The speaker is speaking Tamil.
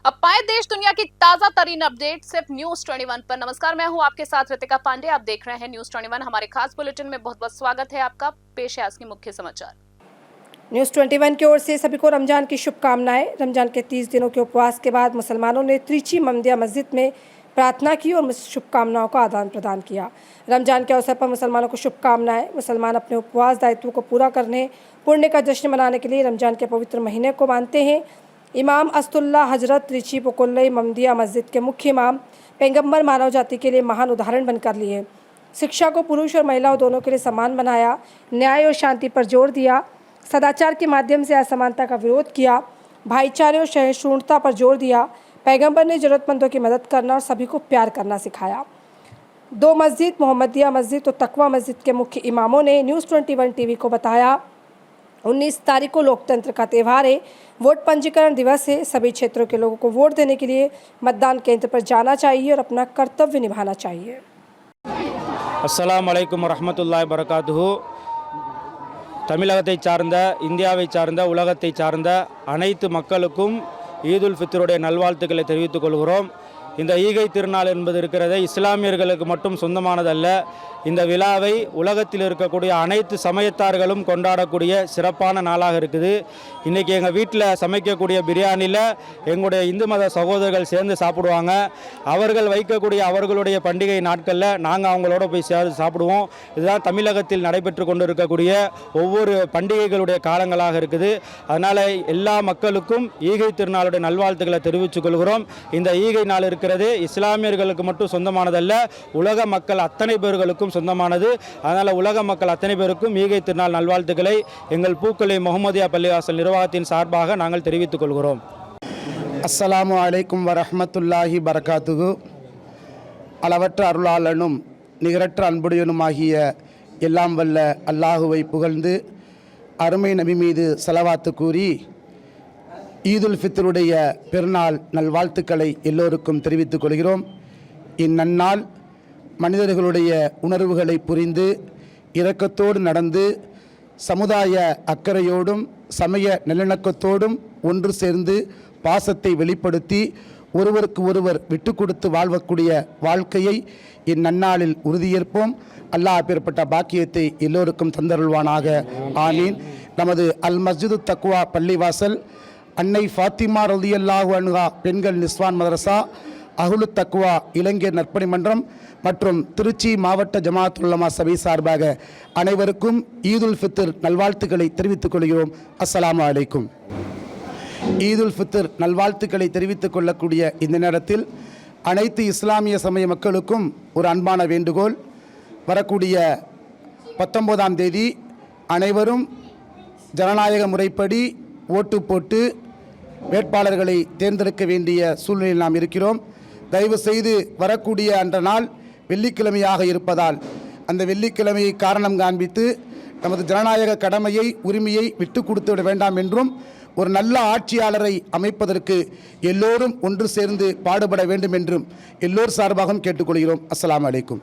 अब पाए देश दुनिया की ताजा तरीन अपडेट सिर्फ न्यूज 21 पर। नमस्कार, मैं हूं आपके साथ रितिका पांडे। आप देख रहे हैं न्यूज 21। हमारे खास बुलेटिन में बहुत बहुत स्वागत है आपका। पेश है आज के मुख्य समाचार। न्यूज 21 की ओर से सभी को रमजान की शुभकामनाएं। रमजान के 30 दिनों के उपवास के बाद मुसलमानों ने त्रिची ममदिया मस्जिद में प्रार्थना की और शुभकामनाओं का आदान प्रदान किया। रमजान के अवसर पर मुसलमानों को शुभकामनाएं। मुसलमान अपने उपवास दायित्वों को पूरा करने, पुण्य का जश्न मनाने के लिए रमजान के पवित्र महीने को मानते हैं। इमाम अस्तुल्ला हजरत त्रिची पुकुल्लई ममदिया मस्जिद के मुख्य इमाम पैगंबर मानव जाति के लिए महान उदाहरण बनकर लिए। शिक्षा को पुरुष और महिलाओं दोनों के लिए समान बनाया, न्याय और शांति पर जोर दिया, सदाचार के माध्यम से असमानता का विरोध किया, भाईचारे और सहिष्णुता पर जोर दिया। पैगंबर ने ज़रूरतमंदों की मदद करना और सभी को प्यार करना सिखाया। दो मस्जिद, मोहम्मदिया मस्जिद और तकवा मस्जिद के मुख्य इमामों ने न्यूज़ 21 टीवी को बताया, 19 तारीख को लोकतंत्र का त्यौहार है, वोट पंजीकरण दिवस है। सभी क्षेत्रों के लोगों को वोट देने के लिए मतदान केंद्र पर जाना चाहिए और अपना कर्तव्य निभाना चाहिए। अस्सलामु अलैकुम வரஹ்மத்துல்லாஹி வரகாத்துஹு. தமிழகத்தை சார்ந்த, இந்தியாவை சார்ந்த, உலகத்தை சார்ந்த அனைத்து மக்களுக்கும் ஈதுல் ஃபித்ருடைய நல்வாழ்த்துக்களை தெரிவித்துக் கொள்கிறோம். இந்த ஈகை திருநாள் என்பது இருக்கிறது இஸ்லாமியர்களுக்கு மட்டும் சொந்தமானதல்ல. இந்த விழாவை உலகத்தில் இருக்கக்கூடிய அனைத்து சமயத்தார்களும் கொண்டாடக்கூடிய சிறப்பான நாளாக இருக்குது. இன்றைக்கி எங்கள் வீட்டில் சமைக்கக்கூடிய பிரியாணியில் எங்களுடைய இந்து மத சகோதரர்கள் சேர்ந்து சாப்பிடுவாங்க. அவர்கள் வைக்கக்கூடிய அவர்களுடைய பண்டிகை நாட்களில் நாங்கள் அவங்களோட போய் சேர்ந்து சாப்பிடுவோம். இதுதான் தமிழகத்தில் நடைபெற்று கொண்டு இருக்கக்கூடிய ஒவ்வொரு பண்டிகைகளுடைய காலங்களாக இருக்குது. அதனால் எல்லா மக்களுக்கும் ஈகை திருநாளுடைய நல்வாழ்த்துக்களை தெரிவித்துக் கொள்கிறோம். இந்த ஈகை நாள் இருக்கிறது இஸ்லாமியர்களுக்கு மட்டும் சொந்தமானதல்ல, உலக மக்கள் அத்தனை பேர்களுக்கும் சொந்தமானது. அதனால் உலக மக்கள் அத்தனை பேருக்கும் ஈகை திருநாள் நல்வாழ்த்துக்களை எங்கள் பூக்கொல்லி முஹம்மதியா பள்ளிவாசல் நிர்வாகத்தின் சார்பாக நாங்கள் தெரிவித்துக் கொள்கிறோம். அஸ்ஸலாமு அலைக்கும் வரஹ்மத்துல்லாஹி வரகாத்துஹு. அளவற்ற அருளாளனும் நிகரற்ற அன்புடையனுமாகிய எல்லாம் வல்ல அல்லாஹுவை புகழ்ந்து அருமை நபி மீது ஸலவாத்து கூறி ஈதுல் ஃபித்ருடைய பெருநாள் நல்வாழ்த்துக்களை எல்லோருக்கும் தெரிவித்துக் கொள்கிறோம். இந்நன்னாள் மனிதர்களுடைய உணர்வுகளை புரிந்து இரக்கத்தோடு நடந்து சமுதாய அக்கறையோடும் சமய நல்லிணக்கத்தோடும் ஒன்று சேர்ந்து பாசத்தை வெளிப்படுத்தி ஒருவருக்கு ஒருவர் விட்டு கொடுத்து வாழ்வக்கூடிய வாழ்க்கையை இந்நன்னாளில் உறுதியேற்போம். அல்லாஹ் அப்பேற்பட்ட பாக்கியத்தை எல்லோருக்கும் தந்தருள்வானாக. ஆமீன். நமது அல் மஸ்ஜிது தக்வா பள்ளிவாசல், அன்னை ஃபாத்திமா ரலியல்லாஹு அன்ஹா பெண்கள் நிஸ்வான் மதரசா, அஹ்லு தக்வா இளைஞர் நற்பணி மன்றம் மற்றும் திருச்சி மாவட்ட ஜமாஅத்துல் உலமா சபை சார்பாக அனைவருக்கும் ஈதுல் ஃபித்ர் நல்வாழ்த்துக்களை தெரிவித்துக் கொள்கிறோம். அஸ்ஸலாமு அலைக்கும். ஈதுல் ஃபித்ர் நல்வாழ்த்துக்களை தெரிவித்துக் கொள்ளக்கூடிய இந்த நேரத்தில் அனைத்து இஸ்லாமிய சமய மக்களுக்கும் ஒரு அன்பான வேண்டுகோள். வரக்கூடிய 19ஆம் தேதி அனைவரும் ஜனநாயக முறைப்படி ஓட்டு போட்டு வேட்பாளர்களை தேர்ந்தெடுக்க வேண்டிய சூழ்நிலையில் நாம் இருக்கிறோம். தயவு செய்து வரக்கூடிய அன்ற நாள் வெள்ளிக்கிழமையாக இருப்பதால் அந்த வெள்ளிக்கிழமையை காரணம் காண்பித்து நமது ஜனநாயக கடமையை, உரிமையை விட்டு கொடுத்து விட வேண்டாம் என்றும் ஒரு நல்ல ஆட்சியாளரை அமைப்பதற்கு எல்லோரும் ஒன்று சேர்ந்து பாடுபட வேண்டும் என்றும் எல்லோர் சார்பாகவும் கேட்டுக்கொள்கிறோம். அஸ்ஸலாமு அலைக்கும்.